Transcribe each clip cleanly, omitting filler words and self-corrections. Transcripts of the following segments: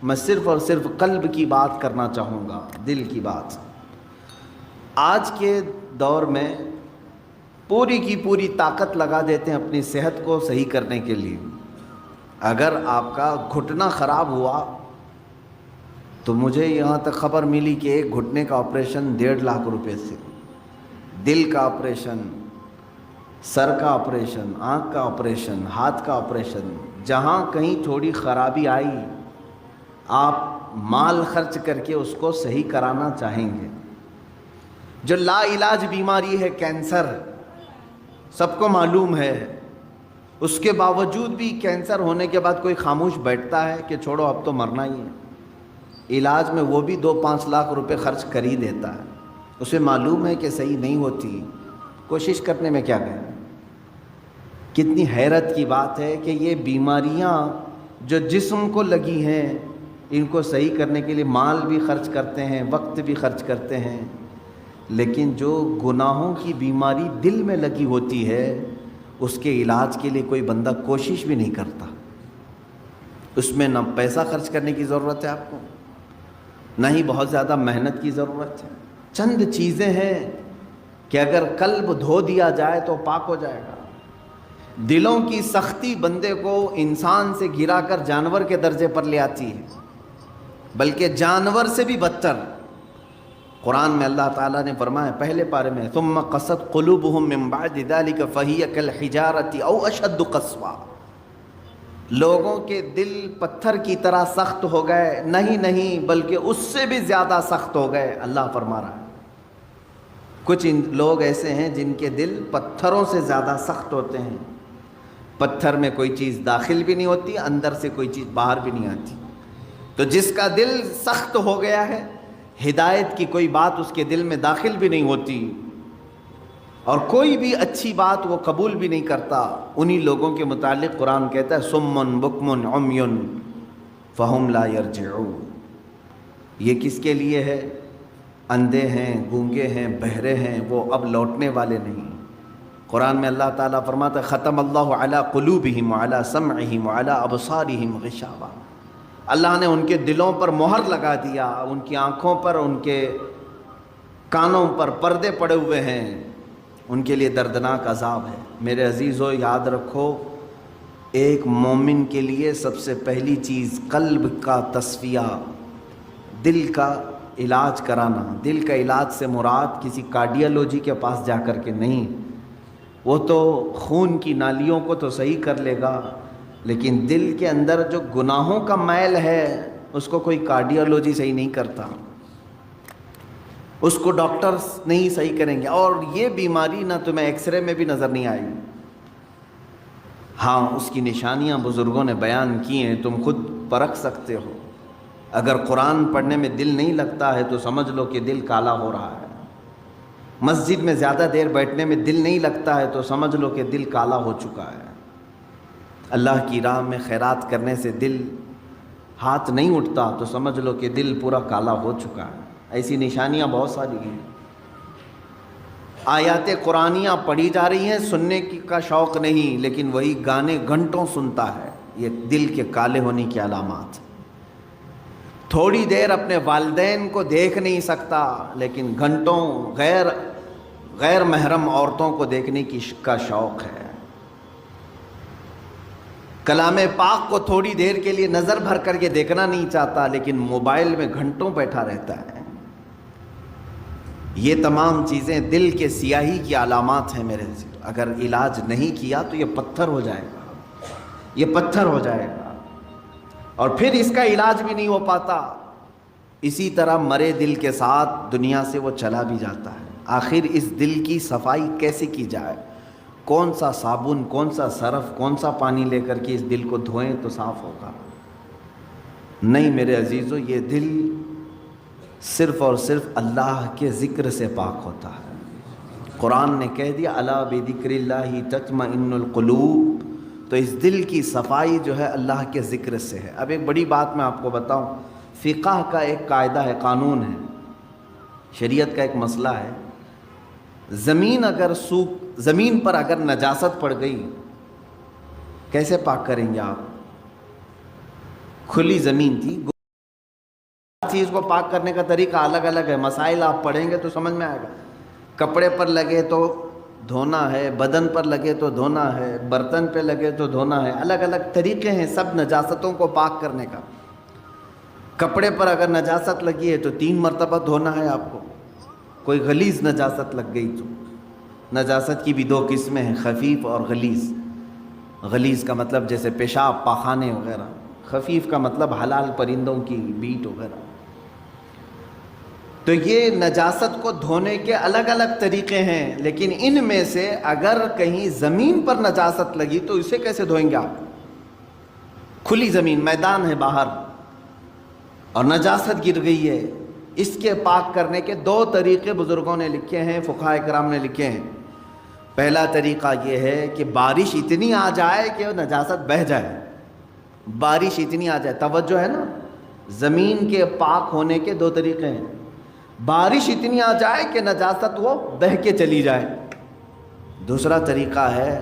میں صرف اور صرف قلب کی بات کرنا چاہوں گا، دل کی بات۔ آج کے دور میں پوری کی پوری طاقت لگا دیتے ہیں اپنی صحت کو صحیح کرنے کے لیے۔ اگر آپ کا گھٹنا خراب ہوا تو مجھے یہاں تک خبر ملی کہ ایک گھٹنے کا آپریشن 1.5 لاکھ روپے سے، دل کا آپریشن، سر کا آپریشن، آنکھ کا آپریشن، ہاتھ کا آپریشن، جہاں کہیں تھوڑی خرابی آئی آپ مال خرچ کر کے اس کو صحیح کرانا چاہیں گے۔ جو لا علاج بیماری ہے کینسر، سب کو معلوم ہے، اس کے باوجود بھی کینسر ہونے کے بعد کوئی خاموش بیٹھتا ہے کہ چھوڑو اب تو مرنا ہی ہے؟ علاج میں وہ بھی 2-5 لاکھ روپے خرچ کر ہی دیتا ہے، اسے معلوم ہے کہ صحیح نہیں ہوتی، کوشش کرنے میں کیا گیا۔ کتنی حیرت کی بات ہے کہ یہ بیماریاں جو جسم کو لگی ہیں ان کو صحیح کرنے کے لیے مال بھی خرچ کرتے ہیں، وقت بھی خرچ کرتے ہیں، لیکن جو گناہوں کی بیماری دل میں لگی ہوتی ہے اس کے علاج کے لیے کوئی بندہ کوشش بھی نہیں کرتا۔ اس میں نہ پیسہ خرچ کرنے کی ضرورت ہے آپ کو، نہ ہی بہت زیادہ محنت کی ضرورت ہے۔ چند چیزیں ہیں کہ اگر قلب دھو دیا جائے تو پاک ہو جائے گا۔ دلوں کی سختی بندے کو انسان سے گرا کر جانور کے درجے پر لے آتی ہے، بلکہ جانور سے بھی بدتر۔ قرآن میں اللہ تعالیٰ نے فرمایا پہلے پارے میں ثم قست قلوبہم من بعد ذلک فہی کالحجارۃ او اشد قسوا، لوگوں کے دل پتھر کی طرح سخت ہو گئے، نہیں بلکہ اس سے بھی زیادہ سخت ہو گئے۔ اللہ فرما رہا ہے کچھ لوگ ایسے ہیں جن کے دل پتھروں سے زیادہ سخت ہوتے ہیں، پتھر میں کوئی چیز داخل بھی نہیں ہوتی، اندر سے کوئی چیز باہر بھی نہیں آتی۔ تو جس کا دل سخت ہو گیا ہے، ہدایت کی کوئی بات اس کے دل میں داخل بھی نہیں ہوتی اور کوئی بھی اچھی بات وہ قبول بھی نہیں کرتا، انہی لوگوں کے متعلق قرآن کہتا ہے سم بکم عمی فہم لا یرجعون۔ یہ کس کے لیے ہے؟ اندھے ہیں، گونگے ہیں، بہرے ہیں، وہ اب لوٹنے والے نہیں۔ قرآن میں اللہ تعالیٰ فرماتا ہے ختم اللہ علی قلوبہم وعلی سمعہم وعلی ابصارہم غشاوہ، اللہ نے ان کے دلوں پر مہر لگا دیا، ان کی آنکھوں پر، ان کے کانوں پر پردے پڑے ہوئے ہیں، ان کے لیے دردناک عذاب ہے۔ میرے عزیزو یاد رکھو، ایک مومن کے لیے سب سے پہلی چیز قلب کا تصفیہ، دل کا علاج کرانا۔ دل کا علاج سے مراد کسی کارڈیالوجی کے پاس جا کر کے نہیں، وہ تو خون کی نالیوں کو تو صحیح کر لے گا، لیکن دل کے اندر جو گناہوں کا میل ہے اس کو کوئی کارڈیالوجی صحیح نہیں کرتا، اس کو ڈاکٹرز نہیں صحیح کریں گے۔ اور یہ بیماری نہ تمہیں ایکس رے میں بھی نظر نہیں آئی، ہاں اس کی نشانیاں بزرگوں نے بیان کی ہیں، تم خود پرکھ سکتے ہو۔ اگر قرآن پڑھنے میں دل نہیں لگتا ہے تو سمجھ لو کہ دل کالا ہو رہا ہے، مسجد میں زیادہ دیر بیٹھنے میں دل نہیں لگتا ہے تو سمجھ لو کہ دل کالا ہو چکا ہے، اللہ کی راہ میں خیرات کرنے سے دل ہاتھ نہیں اٹھتا تو سمجھ لو کہ دل پورا کالا ہو چکا ہے۔ ایسی نشانیاں بہت ساری ہیں۔ آیات قرآنیاں پڑھی جا رہی ہیں، سننے کا شوق نہیں، لیکن وہی گانے گھنٹوں سنتا ہے، یہ دل کے کالے ہونے کی علامات۔ تھوڑی دیر اپنے والدین کو دیکھ نہیں سکتا، لیکن گھنٹوں غیر محرم عورتوں کو دیکھنے کا شوق ہے۔ کلام پاک کو تھوڑی دیر کے لیے نظر بھر کر کے دیکھنا نہیں چاہتا، لیکن موبائل میں گھنٹوں بیٹھا رہتا ہے۔ یہ تمام چیزیں دل کے سیاہی کی علامات ہیں میرے عزیز۔ اگر علاج نہیں کیا تو یہ پتھر ہو جائے گا، یہ پتھر ہو جائے گا، اور پھر اس کا علاج بھی نہیں ہو پاتا۔ اسی طرح مرے دل کے ساتھ دنیا سے وہ چلا بھی جاتا ہے۔ آخر اس دل کی صفائی کیسے کی جائے؟ کون سا صابن، کون سا سرف، کون سا پانی لے کر کے اس دل کو دھوئیں تو صاف ہوگا؟ نہیں میرے عزیزو، یہ دل صرف اور صرف اللہ کے ذکر سے پاک ہوتا ہے۔ قرآن نے کہہ دیا الا بذکر اللہ تطمئن القلوب، تو اس دل کی صفائی جو ہے اللہ کے ذکر سے ہے۔ اب ایک بڑی بات میں آپ کو بتاؤں، فقہ کا ایک قاعدہ ہے، قانون ہے، شریعت کا ایک مسئلہ ہے، زمین پر اگر نجاست پڑ گئی کیسے پاک کریں گے آپ؟ کھلی زمین تھی، چیز کو پاک کرنے کا طریقہ الگ الگ ہے، مسائل آپ پڑھیں گے تو سمجھ میں آئے گا۔ کپڑے پر لگے تو دھونا ہے، بدن پر لگے تو دھونا ہے، برتن پہ لگے تو دھونا ہے، الگ الگ طریقے ہیں سب نجاستوں کو پاک کرنے کا۔ کپڑے پر اگر نجاست لگی ہے تو 3 مرتبہ دھونا ہے آپ کو۔ کوئی غلیظ نجاست لگ گئی تو، نجاست کی بھی 2 قسمیں ہیں، خفیف اور غلیظ۔ غلیظ کا مطلب جیسے پیشاب، پاخانے وغیرہ، خفیف کا مطلب حلال پرندوں کی بیٹ وغیرہ۔ تو یہ نجاست کو دھونے کے الگ الگ طریقے ہیں، لیکن ان میں سے اگر کہیں زمین پر نجاست لگی تو اسے کیسے دھوئیں گے آپ؟ کھلی زمین، میدان ہے باہر اور نجاست گر گئی ہے، اس کے پاک کرنے کے 2 طریقے بزرگوں نے لکھے ہیں، فقہاء کرام نے لکھے ہیں۔ پہلا طریقہ یہ ہے کہ بارش اتنی آ جائے کہ نجاست بہہ جائے، بارش اتنی آ جائے، توجہ ہے نا، زمین کے پاک ہونے کے 2 طریقے ہیں۔ بارش اتنی آ جائے کہ نجاست وہ بہہ کے چلی جائے۔ دوسرا طریقہ ہے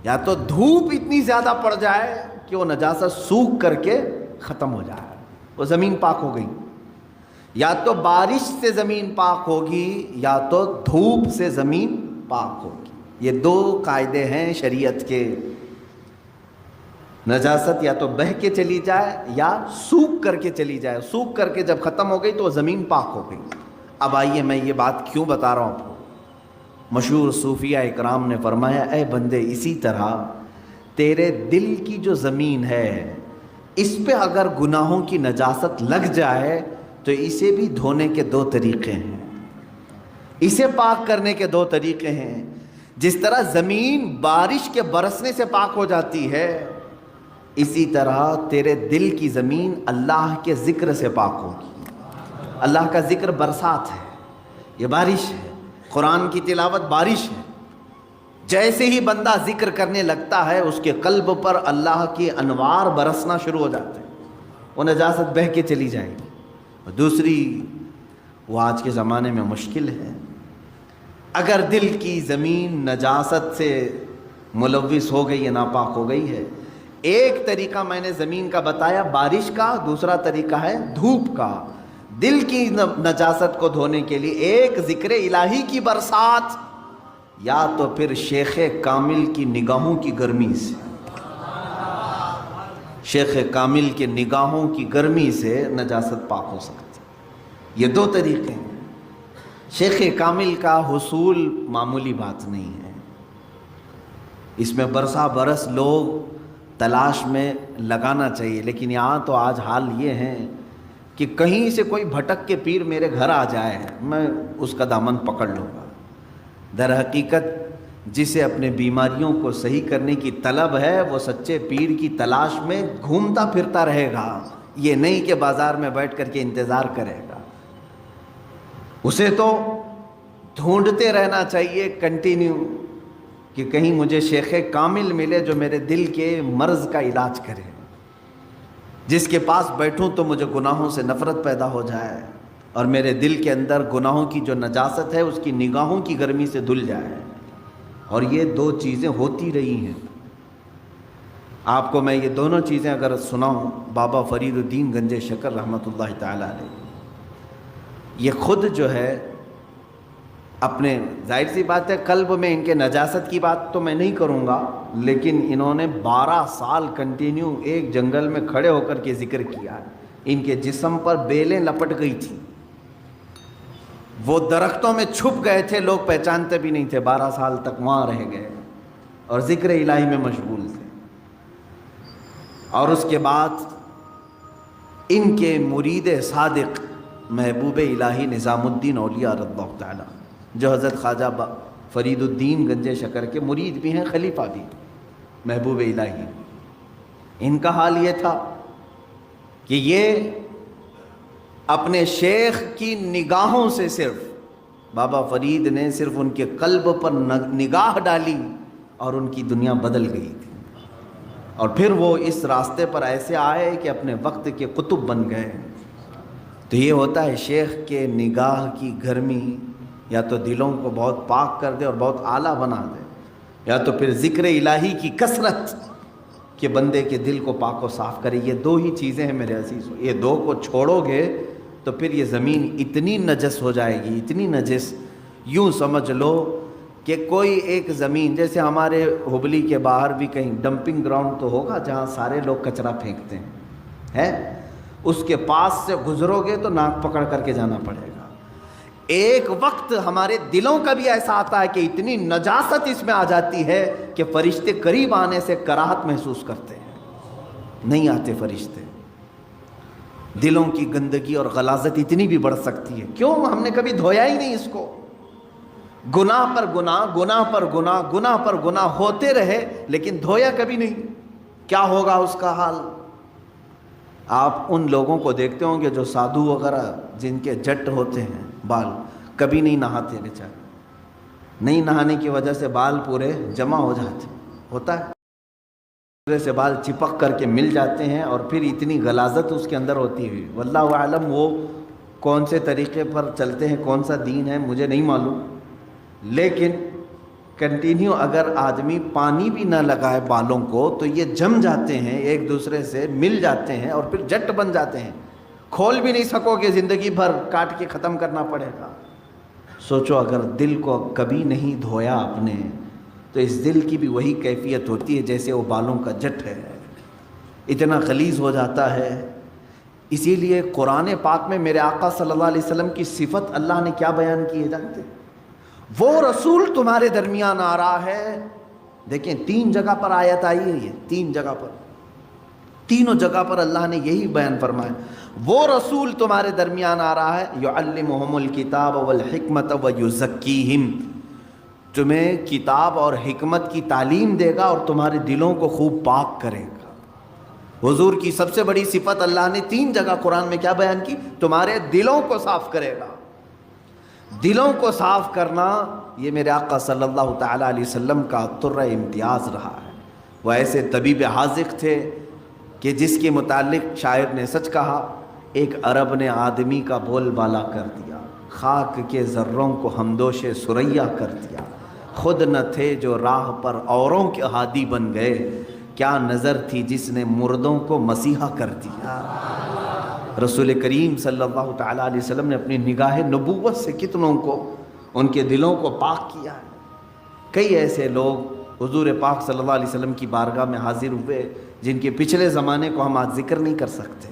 یا تو دھوپ اتنی زیادہ پڑ جائے کہ وہ نجاست سوکھ کر کے ختم ہو جائے، وہ زمین پاک ہو گئی۔ یا تو بارش سے زمین پاک ہوگی یا تو دھوپ سے زمین پاک ہوگی۔ یہ 2 قاعدے ہیں شریعت کے۔ نجاست یا تو بہہ کے چلی جائے یا سوکھ کر کے چلی جائے، سوکھ کر کے جب ختم ہو گئی تو وہ زمین پاک ہو گئی۔ اب آئیے میں یہ بات کیوں بتا رہا ہوں آپ کو۔ مشہور صوفیہ اکرام نے فرمایا، اے بندے، اسی طرح تیرے دل کی جو زمین ہے اس پہ اگر گناہوں کی نجاست لگ جائے تو اسے بھی دھونے کے 2 طریقے ہیں، اسے پاک کرنے کے 2 طریقے ہیں۔ جس طرح زمین بارش کے برسنے سے پاک ہو جاتی ہے، اسی طرح تیرے دل کی زمین اللہ کے ذکر سے پاک ہوگی۔ اللہ کا ذکر برسات ہے، یہ بارش ہے، قرآن کی تلاوت بارش ہے۔ جیسے ہی بندہ ذکر کرنے لگتا ہے اس کے قلب پر اللہ کی انوار برسنا شروع ہو جاتے ہیں، وہ نجاست بہہ کے چلی جائے گی۔ اور دوسری، وہ آج کے زمانے میں مشکل ہے، اگر دل کی زمین نجاست سے ملوث ہو گئی ہے، ناپاک ہو گئی ہے، ایک طریقہ میں نے زمین کا بتایا بارش کا، دوسرا طریقہ ہے دھوپ کا۔ دل کی نجاست کو دھونے کے لیے ایک ذکر الہی کی برسات، یا تو پھر شیخ کامل کی نگاہوں کی گرمی سے، شیخ کامل کے نگاہوں کی گرمی سے نجاست پاک ہو سکتی ہے۔ یہ 2 طریقے ہیں۔ شیخ کامل کا حصول معمولی بات نہیں ہے، اس میں برسا برس لوگ تلاش میں لگانا چاہیے، لیکن یہاں تو آج حال یہ ہے کہ کہیں سے کوئی بھٹک کے پیر میرے گھر آ جائے میں اس کا دامن پکڑ لوں گا۔ در حقیقت جسے اپنے بیماریوں کو صحیح کرنے کی طلب ہے وہ سچے پیر کی تلاش میں گھومتا پھرتا رہے گا، یہ نہیں کہ بازار میں بیٹھ کر کے انتظار کرے گا۔ اسے تو ڈھونڈتے رہنا چاہیے کنٹینیو کہ کہیں مجھے شیخ کامل ملے جو میرے دل کے مرض کا علاج کرے، جس کے پاس بیٹھوں تو مجھے گناہوں سے نفرت پیدا ہو جائے اور میرے دل کے اندر گناہوں کی جو نجاست ہے اس کی نگاہوں کی گرمی سے دھل جائے۔ اور یہ 2 چیزیں ہوتی رہی ہیں۔ آپ کو میں یہ دونوں چیزیں اگر سناؤں، بابا فرید الدین گنج شکر رحمۃ اللہ تعالی علیہ، یہ خود جو ہے اپنے، ظاہر سی بات ہے قلب میں ان کے نجاست کی بات تو میں نہیں کروں گا، لیکن انہوں نے 12 سال کنٹینیو ایک جنگل میں کھڑے ہو کر کے ذکر کیا۔ ان کے جسم پر بیلیں لپٹ گئی تھیں، وہ درختوں میں چھپ گئے تھے، لوگ پہچانتے بھی نہیں تھے، 12 سال تک وہاں رہ گئے اور ذکر الہی میں مشغول تھے۔ اور اس کے بعد ان کے مرید صادق محبوب الہی نظام الدین اولیاء رضی اللہ تعالی، جو حضرت خواجہ فرید الدین گنج شکر کے مرید بھی ہیں، خلیفہ بھی، محبوب الہی، ان کا حال یہ تھا کہ یہ اپنے شیخ کی نگاہوں سے، صرف بابا فرید نے صرف ان کے قلب پر نگاہ ڈالی اور ان کی دنیا بدل گئی تھی، اور پھر وہ اس راستے پر ایسے آئے کہ اپنے وقت کے قطب بن گئے۔ تو یہ ہوتا ہے شیخ کے نگاہ کی گرمی یا تو دلوں کو بہت پاک کر دے اور بہت اعلیٰ بنا دے، یا تو پھر ذکر الہی کی کثرت کہ بندے کے دل کو پاک و صاف کرے۔ یہ 2 ہی چیزیں ہیں میرے عزیزو، یہ 2 کو چھوڑو گے تو پھر یہ زمین اتنی نجس ہو جائے گی، اتنی نجس، یوں سمجھ لو کہ کوئی ایک زمین، جیسے ہمارے ہبلی کے باہر بھی کہیں ڈمپنگ گراؤنڈ تو ہوگا جہاں سارے لوگ کچرا پھینکتے ہیں، ہے، اس کے پاس سے گزرو گے تو ناک پکڑ کر کے جانا پڑے گا۔ ایک وقت ہمارے دلوں کا بھی ایسا آتا ہے کہ اتنی نجاست اس میں آ جاتی ہے کہ فرشتے قریب آنے سے کراہت محسوس کرتے ہیں، نہیں آتے فرشتے۔ دلوں کی گندگی اور غلاظت اتنی بھی بڑھ سکتی ہے، کیوں؟ ہم نے کبھی دھویا ہی نہیں اس کو، گناہ پر گناہ، گناہ پر گناہ، گناہ پر گناہ ہوتے رہے لیکن دھویا کبھی نہیں، کیا ہوگا اس کا حال؟ آپ ان لوگوں کو دیکھتے ہوں گے جو سادھو وغیرہ جن کے جٹ ہوتے ہیں بال، کبھی نہیں نہاتے بیچارے، نہیں نہانے کی وجہ سے بال پورے جمع ہو جاتے، ہوتا ہے، پورے سے بال چپک کر کے مل جاتے ہیں اور پھر اتنی غلاظت اس کے اندر ہوتی ہے۔ واللہ اعلم وہ کون سے طریقے پر چلتے ہیں، کون سا دین ہے، مجھے نہیں معلوم، لیکن کنٹینیو اگر آدمی پانی بھی نہ لگائے بالوں کو تو یہ جم جاتے ہیں، ایک دوسرے سے مل جاتے ہیں اور پھر جٹ بن جاتے ہیں، کھول بھی نہیں سکو گے، زندگی بھر کاٹ کے ختم کرنا پڑے گا۔ سوچو اگر دل کو کبھی نہیں دھویا آپ نے تو اس دل کی بھی وہی کیفیت ہوتی ہے جیسے وہ بالوں کا جٹ ہے، اتنا غلیظ ہو جاتا ہے۔ اسی لیے قرآن پاک میں میرے آقا صلی اللہ علیہ وسلم کی صفت اللہ نے کیا بیان کی ہے جانتے ہیں؟ وہ رسول تمہارے درمیان آ رہا ہے، دیکھیں 3 جگہ پر آیت آئی ہے، یہ 3 جگہ پر، تینوں جگہ پر اللہ نے یہی بیان فرمایا، وہ رسول تمہارے درمیان آ رہا ہے، یعلمہم الکتاب والحکمت ویزکیہم، تمہیں کتاب اور حکمت کی تعلیم دے گا اور تمہارے دلوں کو خوب پاک کرے گا۔ حضور کی سب سے بڑی صفت اللہ نے 3 جگہ قرآن میں کیا بیان کی؟ تمہارے دلوں کو صاف کرے گا۔ دلوں کو صاف کرنا یہ میرے آقا صلی اللہ تعالیٰ علیہ وسلم کا طرہ امتیاز رہا ہے۔ وہ ایسے طبیب حاذق تھے کہ جس کے متعلق شاعر نے سچ کہا، ایک عرب نے آدمی کا بول بالا کر دیا، خاک کے ذروں کو ہمدوش ثریا کر دیا، خود نہ تھے جو راہ پر اوروں کے ہادی بن گئے، کیا نظر تھی جس نے مردوں کو مسیحا کر دیا۔ رسول کریم صلی اللہ تعالیٰ علیہ وسلم نے اپنی نگاہ نبوت سے کتنوں کو ان کے دلوں کو پاک کیا ہے۔ کئی ایسے لوگ حضور پاک صلی اللہ علیہ وسلم کی بارگاہ میں حاضر ہوئے جن کے پچھلے زمانے کو ہم آج ذکر نہیں کر سکتے،